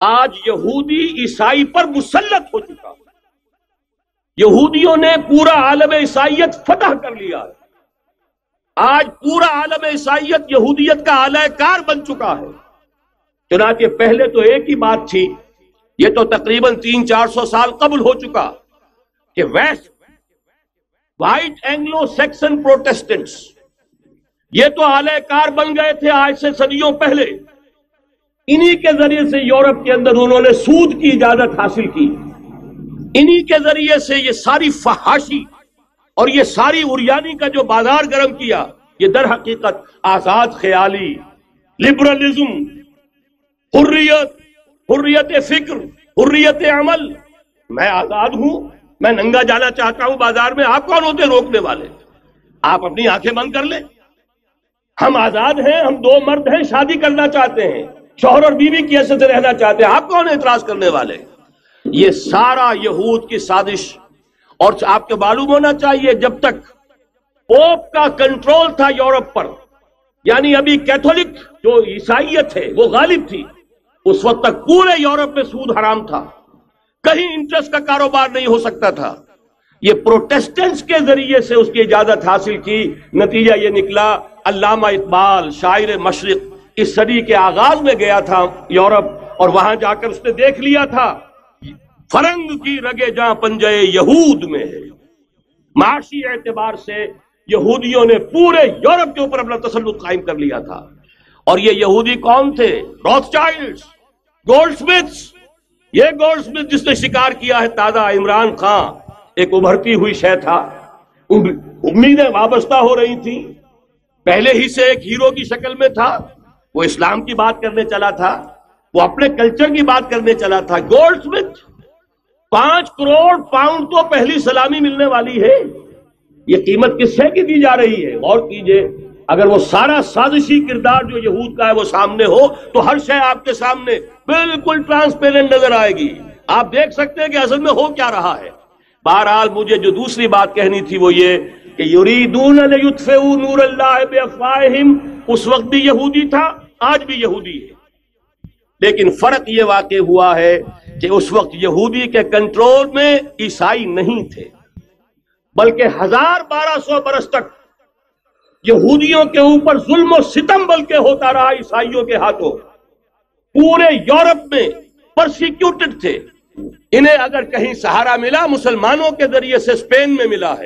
آج یہودی عیسائی پر مسلط ہو چکا ہے۔ یہودیوں نے پورا عالم عیسائیت فتح کر لیا ہے۔ آج پورا عالم عیسائیت یہودیت کا اعلی کار بن چکا ہے۔ چنانچہ پہلے تو ایک ہی بات تھی، یہ تو تقریباً 300-400 سال قبل ہو چکا کہ west white Anglo Saxon Protestants یہ تو اعلی کار بن گئے تھے آج سے صدیوں پہلے۔ انہی کے ذریعے سے یورپ کے اندر انہوں نے سود کی اجازت حاصل کی، انہی کے ذریعے سے یہ ساری فحاشی اور یہ ساری اریانی کا جو بازار گرم کیا، یہ در حقیقت آزاد خیالی، لبرلزم، حریت فکر، حریت عمل، میں آزاد ہوں، میں ننگا جانا چاہتا ہوں بازار میں، آپ کون ہوتے روکنے والے؟ آپ اپنی آنکھیں بند کر لیں۔ ہم آزاد ہیں، ہم دو مرد ہیں، شادی کرنا چاہتے ہیں، شوہر اور بیوی کی حیثیت سے رہنا چاہتے ہیں، آپ کون اعتراض کرنے والے؟ یہ سارا یہود کی سازش۔ اور آپ کو معلوم ہونا چاہیے جب تک پوپ کا کنٹرول تھا یورپ پر، یعنی ابھی کیتھولک جو عیسائیت ہے وہ غالب تھی، اس وقت تک پورے یورپ میں سود حرام تھا، کہیں انٹرسٹ کا کاروبار نہیں ہو سکتا تھا۔ یہ پروٹیسٹنٹس کے ذریعے سے اس کی اجازت حاصل کی، نتیجہ یہ نکلا علامہ اقبال شاعر مشرق اس صدی کے آغاز میں گیا تھا یورپ، اور وہاں جا کر اس نے دیکھ لیا تھا فرنگ کی رگے جاں پنجے یہود میں ہے۔ معاشی اعتبار سے یہودیوں نے پورے یورپ کے اوپر اپنا تسلط قائم کر لیا تھا۔ اور یہ یہودی کون تھے؟ Rothschilds, Goldsmiths. یہ گولڈ سمتھ جس نے شکار کیا ہے تازہ عمران خان، ایک ابھرتی ہوئی شے تھا، امیدیں وابستہ ہو رہی تھیں، پہلے ہی سے ایک ہیرو کی شکل میں تھا، وہ اسلام کی بات کرنے چلا تھا، وہ اپنے کلچر کی بات کرنے چلا تھا۔ گولڈ سمتھ 5 کروڑ پاؤنڈ تو پہلی سلامی ملنے والی ہے۔ یہ قیمت کس سے کی دی جا رہی ہے؟ غور کیجئے، اگر وہ سارا سازشی کردار جو یہود کا ہے وہ سامنے ہو تو ہر شے آپ کے سامنے بالکل ٹرانسپیرنٹ نظر آئے گی، آپ دیکھ سکتے ہیں کہ اصل میں ہو کیا رہا ہے۔ بہرحال مجھے جو دوسری بات کہنی تھی وہ یہ کہ یریدون لیطفئوا نور اللہ بافواہہم، اس وقت بھی یہودی تھا، آج بھی یہودی ہے، لیکن فرق یہ واقع ہوا ہے کہ اس وقت یہودی کے کنٹرول میں عیسائی نہیں تھے، بلکہ 1200 برس تک یہودیوں کے اوپر ظلم و ستم بلکہ ہوتا رہا عیسائیوں کے ہاتھوں۔ پورے یورپ میں پرسیکیوٹڈ تھے۔ انہیں اگر کہیں سہارا ملا مسلمانوں کے ذریعے سے اسپین میں ملا ہے۔